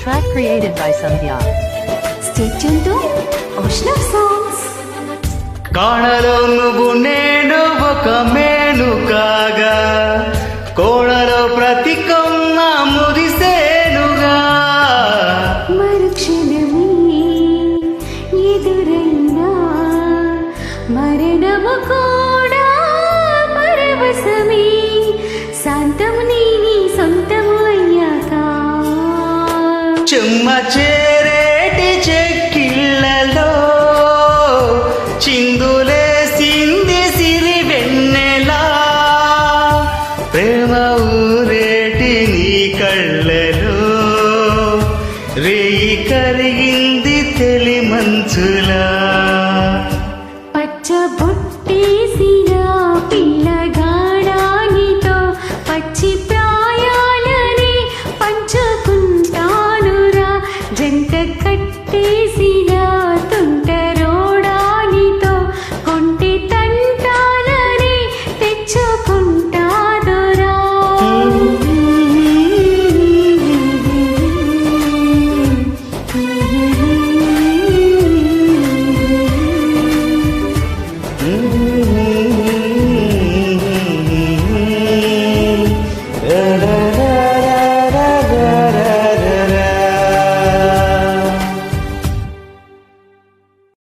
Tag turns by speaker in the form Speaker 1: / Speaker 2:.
Speaker 1: Track created by Sandhya.
Speaker 2: Stay tuned to Ocean of Songs.
Speaker 3: కాణలో నువ్వు నేను ఒక మేను కాగా కోణలో ప్రతి కొమ్మ మురిసేనుగా
Speaker 2: మరుక్షణమే ఎదురైనా మరణము కూడా పరవశమే శాంతము నీ సొంతము అయ్యాక
Speaker 3: చెమ్మ చేరేటి చెక్కిళ్ళలో చిందులేసింది సిరి వెన్నెలా ప్రేమ ఊరేటి నీ కళ్ళలో రేయి కరిగింది తెలి మంచులా
Speaker 2: పచ్చబొట్టు